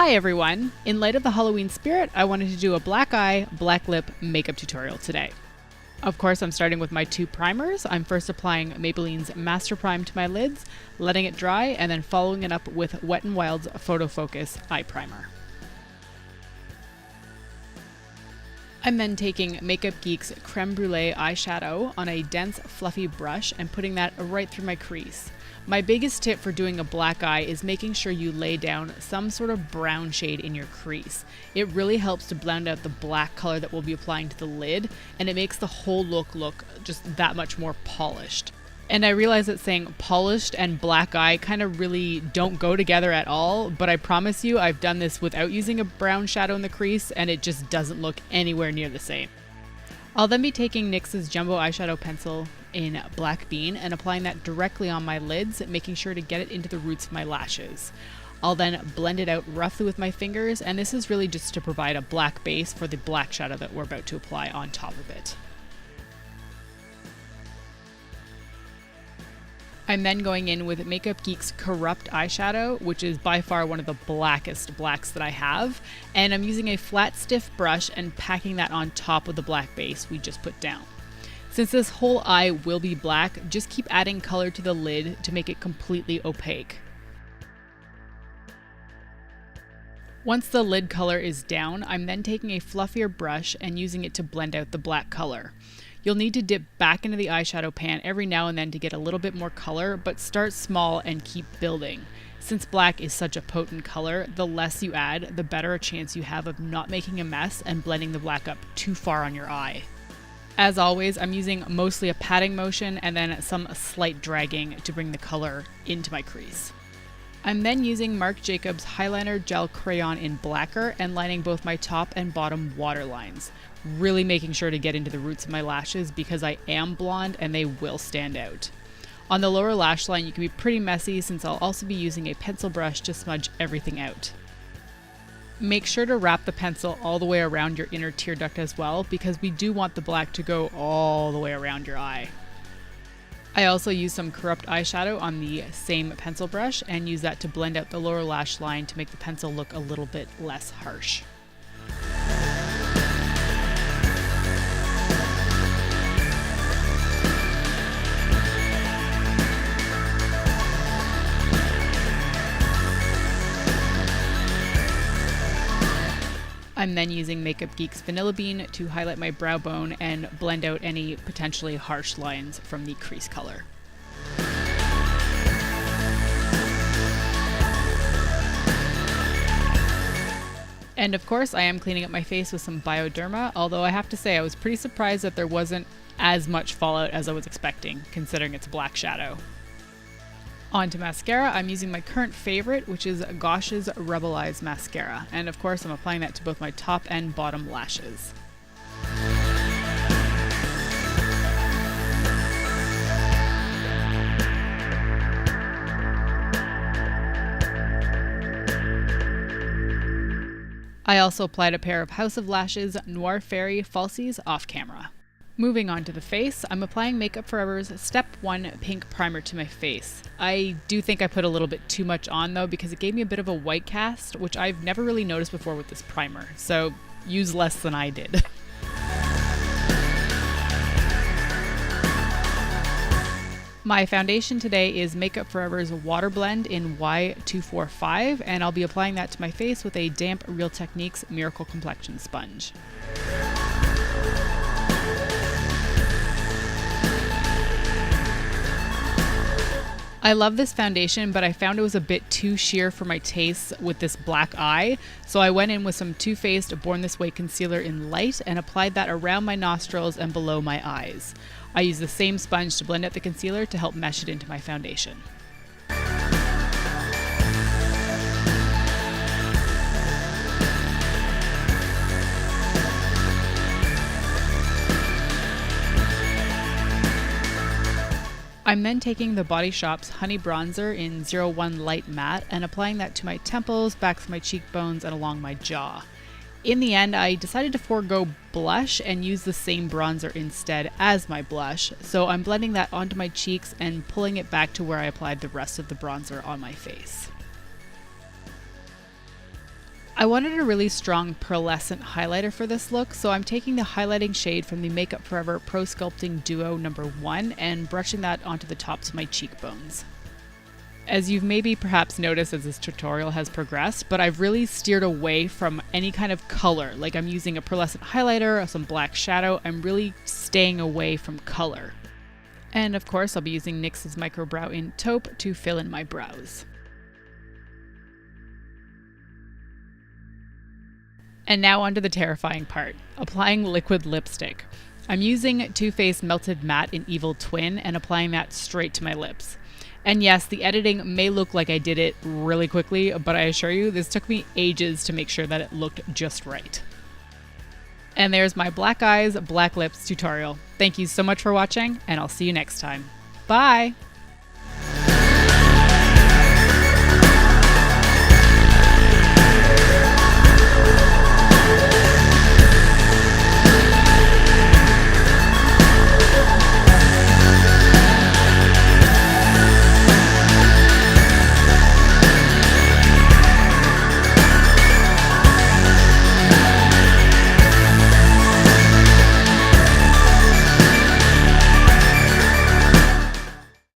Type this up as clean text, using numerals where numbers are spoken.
Hi everyone! In light of the Halloween spirit, I wanted to do a black eye, black lip makeup tutorial today. Of course, I'm starting with my two primers. I'm first applying Maybelline's Master Prime to my lids, letting it dry, and then following it up with Wet n Wild's Photo Focus Eye Primer. I'm then taking Makeup Geek's Creme Brulee eyeshadow on a dense, fluffy brush and putting that right through my crease. My biggest tip for doing a black eye is making sure you lay down some sort of brown shade in your crease. It really helps to blend out the black color that we'll be applying to the lid, and it makes the whole look just that much more polished. And I realize that saying polished and black eye kind of really don't go together at all, but I promise you I've done this without using a brown shadow in the crease and it just doesn't look anywhere near the same. I'll then be taking NYX's Jumbo Eyeshadow Pencil in Black Bean and applying that directly on my lids, making sure to get it into the roots of my lashes. I'll then blend it out roughly with my fingers, and this is really just to provide a black base for the black shadow that we're about to apply on top of it. I'm then going in with Makeup Geek's Corrupt eyeshadow, which is by far one of the blackest blacks that I have, and I'm using a flat, stiff brush and packing that on top of the black base we just put down. Since this whole eye will be black, just keep adding color to the lid to make it completely opaque. Once the lid color is down, I'm then taking a fluffier brush and using it to blend out the black color. You'll need to dip back into the eyeshadow pan every now and then to get a little bit more color, but start small and keep building. Since black is such a potent color, the less you add, the better a chance you have of not making a mess and blending the black up too far on your eye. As always, I'm using mostly a patting motion and then some slight dragging to bring the color into my crease. I'm then using Marc Jacobs Highliner Gel Crayon in Blacker and lining both my top and bottom waterlines. Really making sure to get into the roots of my lashes because I am blonde and they will stand out. On the lower lash line, you can be pretty messy since I'll also be using a pencil brush to smudge everything out. Make sure to wrap the pencil all the way around your inner tear duct as well because we do want the black to go all the way around your eye. I also use some Corrupt eyeshadow on the same pencil brush and use that to blend out the lower lash line to make the pencil look a little bit less harsh. I'm then using Makeup Geek's Vanilla Bean to highlight my brow bone and blend out any potentially harsh lines from the crease color. And of course, I am cleaning up my face with some Bioderma, although I have to say I was pretty surprised that there wasn't as much fallout as I was expecting, considering it's a black shadow. On to mascara, I'm using my current favorite, which is Gosh's Rebel Eyes Mascara. And of course, I'm applying that to both my top and bottom lashes. I also applied a pair of House of Lashes Noir Fairy falsies off camera. Moving on to the face, I'm applying Makeup Forever's Step 1 Pink Primer to my face. I do think I put a little bit too much on though because it gave me a bit of a white cast, which I've never really noticed before with this primer, so use less than I did. My foundation today is Makeup Forever's Water Blend in Y245, and I'll be applying that to my face with a damp Real Techniques Miracle Complexion Sponge. I love this foundation, but I found it was a bit too sheer for my taste with this black eye, so I went in with some Too Faced Born This Way concealer in light and applied that around my nostrils and below my eyes. I used the same sponge to blend out the concealer to help mesh it into my foundation. I'm then taking the Body Shop's Honey Bronzer in 01 Light Matte and applying that to my temples, back of my cheekbones, and along my jaw. In the end, I decided to forego blush and use the same bronzer instead as my blush, so I'm blending that onto my cheeks and pulling it back to where I applied the rest of the bronzer on my face. I wanted a really strong pearlescent highlighter for this look, so I'm taking the highlighting shade from the Makeup Forever Pro Sculpting Duo No. 1 and brushing that onto the tops of my cheekbones. As you've maybe perhaps noticed as this tutorial has progressed, but I've really steered away from any kind of color. Like I'm using a pearlescent highlighter or some black shadow. I'm really staying away from color. And of course, I'll be using NYX's Micro Brow in Taupe to fill in my brows. And now onto the terrifying part, applying liquid lipstick. I'm using Too Faced Melted Matte in Evil Twin and applying that straight to my lips. And yes, the editing may look like I did it really quickly, but I assure you this took me ages to make sure that it looked just right. And there's my black eyes, black lips tutorial. Thank you so much for watching, and I'll see you next time. Bye!